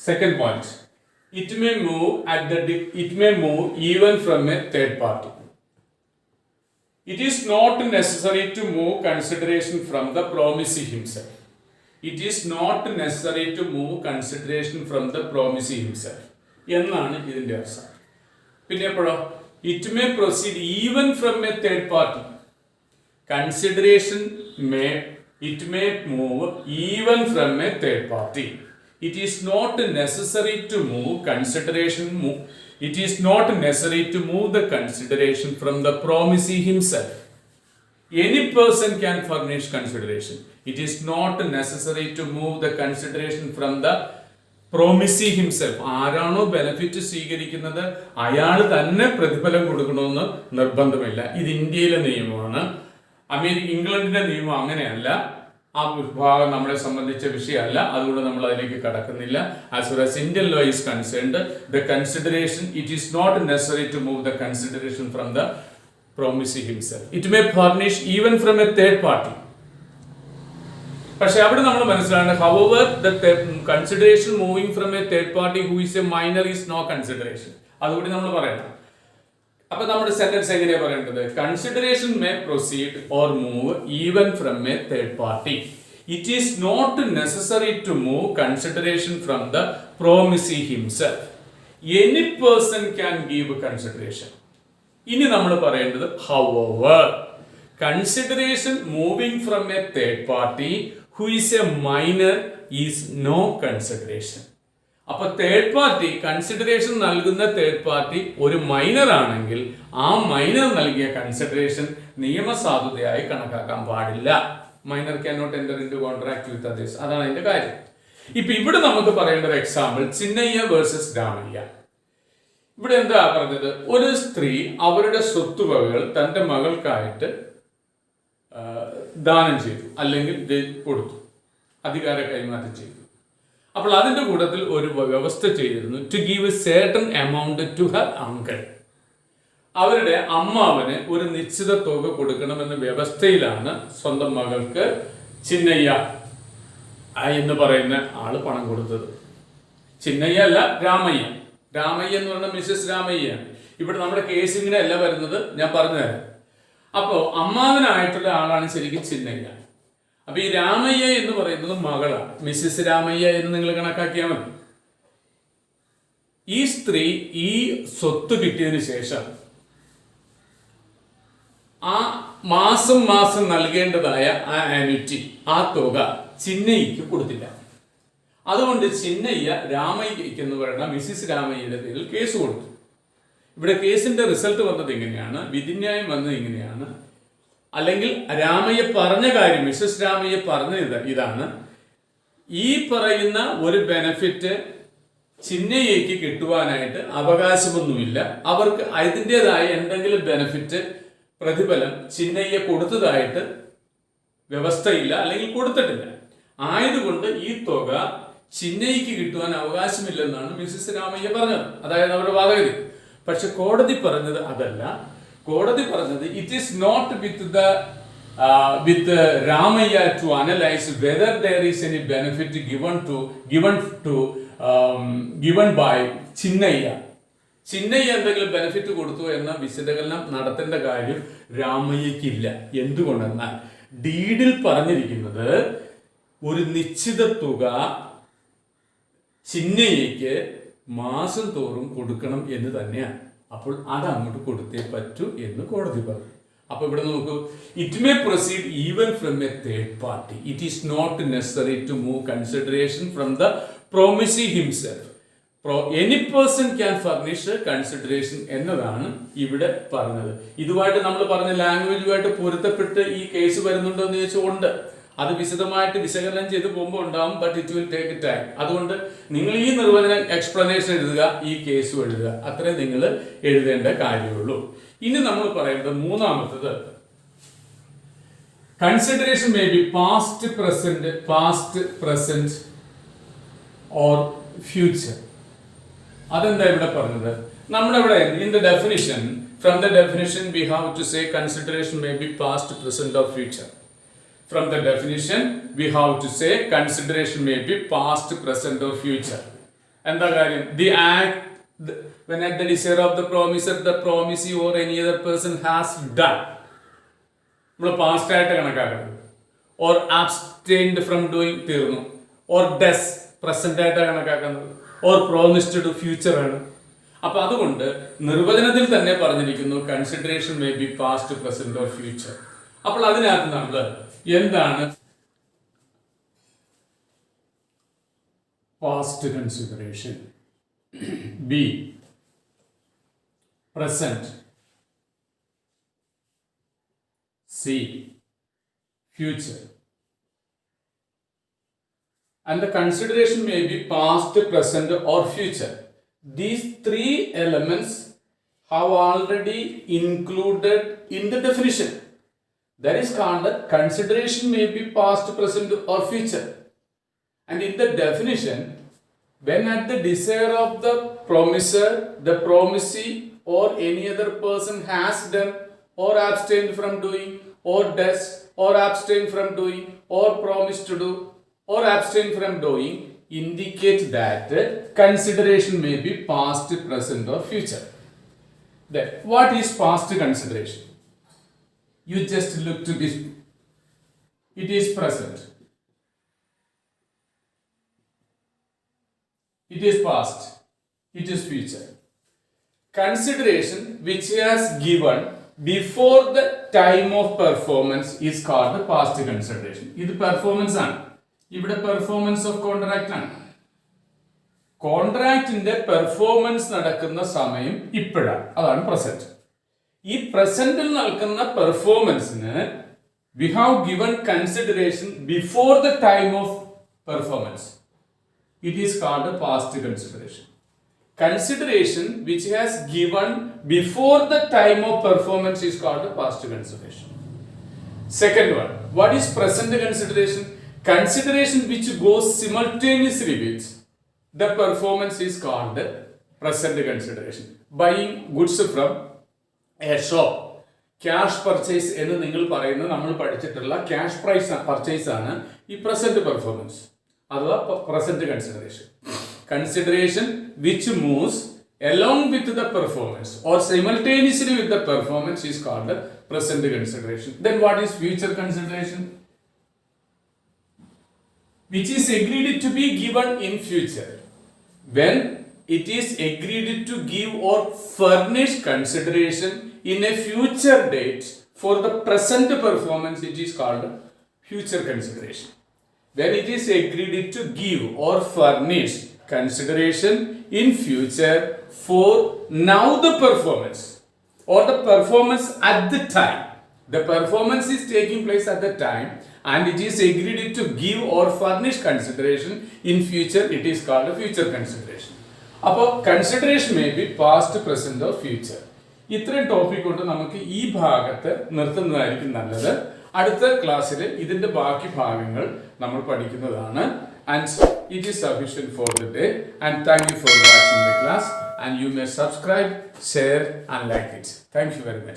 Second point, it may move even from a third party. It is not necessary to move consideration from the promisee himself. It is not necessary to move consideration from the promisee himself. എന്നാണ് ഇതിന്റെ അർത്ഥം. പിന്നെ എപ്പോഴോ it may proceed even from a third party. Consideration it may move even from a third party. It is not necessary to move consideration. It is not necessary to move the consideration from the promisee himself. Any person can furnish consideration. It is not necessary to move the consideration from the promisee himself. ആരാണോ benefit സ്വീകരിക്കുന്നത് അയാൾ തന്നെ പ്രതിഫലം കൊടുക്കണമെന്ന് നിർബന്ധമില്ല. ഇത് ഇന്ത്യയിലെ നിയമമാണ്. ഇംഗ്ലണ്ടിന്റെ നിയമം അങ്ങനെയല്ല. ആ വിഭാഗം നമ്മളെ സംബന്ധിച്ച വിഷയമല്ല, അതുകൊണ്ട് നമ്മൾ അതിലേക്ക് കടക്കുന്നില്ല. As far as Indian law is concerned, the consideration, it is not necessary to move the consideration from the promisee himself. It may furnish even from a third party. പക്ഷെ അവിടെ നമ്മൾ മനസ്സിലാക്കേണ്ടത് however the consideration moving from a third party who is a minor is no consideration. അതുകൂടി നമ്മൾ പറയണം. അപ്പൊ നമ്മുടെ sentence എങ്ങനെയാ പറയേണ്ടത്? Consideration may proceed or move even from a third party. It is not necessary to move consideration from the promisee himself. Any person can give consideration. ഇനി നമ്മൾ പറയേണ്ടത് however consideration moving from a third party who is a minor is no consideration. അപ്പൊ third party consideration നൽകുന്ന third party ഒരു minor ആണെങ്കിൽ ആ minor നൽകിയ consideration നിയമസാധുതയായി കണക്കാക്കാൻ പാടില്ല. Minor can not enter into contract with others. അതാണ് അതിന്റെ കാര്യം. ഇപ്പൊ ഇവിടെ നമുക്ക് പറയേണ്ട ഒരു എക്സാമ്പിൾ ചിന്നയ്യ വേഴ്സസ് രാമയ്യ. ഇവിടെ എന്താ പറഞ്ഞത്? ഒരു സ്ത്രീ അവരുടെ സ്വത്തുവകകൾ തന്റെ മകൾക്കായിട്ട് ദാനം ചെയ്തു, അല്ലെങ്കിൽ കൊടുത്തു, അധികാര കൈമാറ്റം ചെയ്തു. അപ്പോൾ അതിന്റെ കൂട്ടത്തിൽ ഒരു വ്യവസ്ഥ ചെയ്തിരുന്നു, to give a certain amount to her uncle. അവരുടെ അമ്മാവന് ഒരു നിശ്ചിത തുക കൊടുക്കണമെന്ന വ്യവസ്ഥയിലാണ് സ്വന്തം മകൾക്ക് ചിന്നയ്യ എന്ന് പറയുന്ന ആള് പണം കൊടുത്തത്. ചിന്നയ്യ അല്ല, രാമയ്യ. രാമയ്യ എന്ന് പറഞ്ഞ മിസ്സസ് രാമയ്യ. ഇവിടെ നമ്മുടെ കേസ് ഇങ്ങനെ അല്ല വരുന്നത്, ഞാൻ പറഞ്ഞുതരാം. അപ്പോ അമ്മാവനായിട്ടുള്ള ആളാണ് ശരിക്കും ചിന്നയ്യ. അപ്പൊ ഈ രാമയ്യ എന്ന് പറയുന്നത് മകളാണ്, മിസ്സിസ് രാമയ്യ എന്ന് നിങ്ങൾ കണക്കാക്കിയാൽ മതി. ഈ സ്ത്രീ ഈ സ്വത്ത് കിട്ടിയതിനു ശേഷം ആ മാസം മാസം നൽകേണ്ടതായ ആ ആനുറ്റി, ആ തുക ചിന്നയ്യക്ക് കൊടുത്തില്ല. അതുകൊണ്ട് ചിന്നയ്യ രാമയ്യക്ക് എന്ന് പറയുന്ന മിസ്സിസ് രാമയ്യയുടെ പേരിൽ കേസ് കൊടുത്തു. ഇവിടെ കേസിന്റെ റിസൾട്ട് വന്നത് ഇങ്ങനെയാണ്, വിധിന്യായം വന്നത് ഇങ്ങനെയാണ്. അല്ലെങ്കിൽ രാമയ്യ പറഞ്ഞ കാര്യം, മിസ്സസ് രാമയ്യ പറഞ്ഞത് ഇതാണ്: ഈ പറയുന്ന ഒരു ബെനഫിറ്റ് ചിന്നയ്യക്ക് കിട്ടുവാനായിട്ട് അവകാശമൊന്നുമില്ല. അവർക്ക് അതിൻ്റെതായ എന്തെങ്കിലും ബെനഫിറ്റ്, പ്രതിഫലം ചിന്നയ്യ കൊടുത്തതായിട്ട് വ്യവസ്ഥയില്ല, അല്ലെങ്കിൽ കൊടുത്തിട്ടില്ല. ആയതുകൊണ്ട് ഈ തുക ചിന്നയ്യക്ക് കിട്ടുവാൻ അവകാശമില്ലെന്നാണ് മിസ്സസ് രാമയ്യ പറഞ്ഞത്. അതായത് അവരുടെ വാദഗതി. പക്ഷെ കോടതി പറഞ്ഞത് അതല്ല. കോടതി പറഞ്ഞത് it is not with Ramayya to analyse whether there is any benefit given by Chinnayya. Chinnayya എന്തെങ്കിലും ബെനിഫിറ്റ് കൊടുത്തു എന്ന വിശകലനം നടത്തേണ്ട കാര്യം രാമയ്യക്കില്ല. എന്തുകൊണ്ടെന്നാൽ ഡീഡിൽ പറഞ്ഞിരിക്കുന്നത് ഒരു നിശ്ചിത തുക ചിന്നയ്യക്ക് മാസം തോറും കൊടുക്കണം എന്ന് തന്നെയാണ്. അപ്പോൾ അത് അങ്ങോട്ട് കൊടുത്തേ പറ്റൂ എന്ന് കോടതി പറഞ്ഞു. അപ്പൊ ഇവിടെ നോക്കൂ, it may proceed even from a third party. It is not necessary to move consideration from the promisee himself. Any person can furnish consideration എന്നതാണ് ഇവിടെ പറഞ്ഞത്. ഇതുമായിട്ട് നമ്മൾ പറഞ്ഞ ലാംഗ്വേജുമായിട്ട് പൊരുത്തപ്പെട്ട് ഈ കേസ് വരുന്നുണ്ടോ എന്ന് ചോദിച്ചുകൊണ്ട് അത് വിശദമായിട്ട് വിശകലനം ചെയ്ത് പോകുമ്പോൾ ഉണ്ടാവും. But it will take time. അതുകൊണ്ട് നിങ്ങൾ ഈ നിർവചന എക്സ്പ്ലനേഷൻ എഴുതുക, ഈ കേസും എഴുതുക. അത്രേ നിങ്ങൾ എഴുതേണ്ട കാര്യമുള്ളൂ. ഇനി നമ്മൾ പറയുന്നത് മൂന്നാമത്തത്, consideration may be past present or future. അതെന്താ ഇവിടെ പറഞ്ഞത്? നമ്മളിവിടെ in the definition, from the definition we have to say consideration may be past present or future. From the definition, we have to say consideration may be past, present or future. എന്താ കാര്യം? The act when at the desire of the promiser, the promisee or any other person has done. നമ്മൾ past ആയിട്ട് കണക്കാക്കുന്നത്. Or abstained from doing തീർന്നു. Or does present ആയിട്ടാണ് കണക്കാക്കുന്നത്. Or promised to future ആണ്. അപ്പൊ അതുകൊണ്ട് നിർവചനത്തിൽ തന്നെ പറഞ്ഞിരിക്കുന്നു consideration may be past, present or future. അപ്പോൾ അതിനകത്ത് നമ്മൾ എന്താണ് past consideration? B. Present. C. Future. And the consideration may be past, present or future. These three elements have already included in the definition. That is called consideration may be past, present or future. And in the definition, when at the desire of the promiser, the promisee or any other person has done or abstained from doing or does or abstain from doing or promised to do or abstain from doing indicate that consideration may be past, present or future. Then what is past consideration? You just look to this. It is present. It is past, it is future. Consideration which has given before the time of performance is called the past consideration. ഇത് performance ആണ്. ഇവിടെ performance of contract ആണ്. കോൺട്രാക്റ്റിന്റെ performance നടക്കുന്ന സമയം ഇപ്പോഴാണ്, അതാണ് present. ഈ പ്രസന്റിൽ നടക്കുന്ന പെർഫോമൻസിന് we have given consideration before the time of performance. It is called a past consideration. Consideration which has given before the time of performance is called a past consideration. Second one, what is present consideration? Consideration which goes simultaneously with the performance is called present consideration. Buying goods from a shop, cash purchase എന്ന് നിങ്ങൾ പറയുന്നത് നമ്മൾ പഠിച്ചിട്ടുള്ള cash prize purchase ആണ് ഈ present performance അഥവാ present consideration. Consideration which moves along with the performance or simultaneously with the performance is called present consideration. Then what is future consideration? Which is agreed to be given in future. When it is agreed to give or furnish consideration in a future date for the present performance, it is called future consideration. When it is agreed to give or furnish consideration in future for now the performance or the performance at the time. The performance is taking place at the time and it is agreed to give or furnish consideration in future, it is called a future consideration. അപ്പോൾ consideration may be past, present or future. ഇത്രയും topic കൊണ്ട് നമുക്ക് ഈ ഭാഗത്ത് നിർത്തുന്നതായിരിക്കും നല്ലത്. അടുത്ത ക്ലാസ്സിൽ ഇതിന്റെ ബാക്കി ഭാഗങ്ങൾ നമ്മൾ പഠിക്കുന്നതാണ്. And it is sufficient for the day. And thank you for watching the class. And you may subscribe, share and like it. Thank you very much.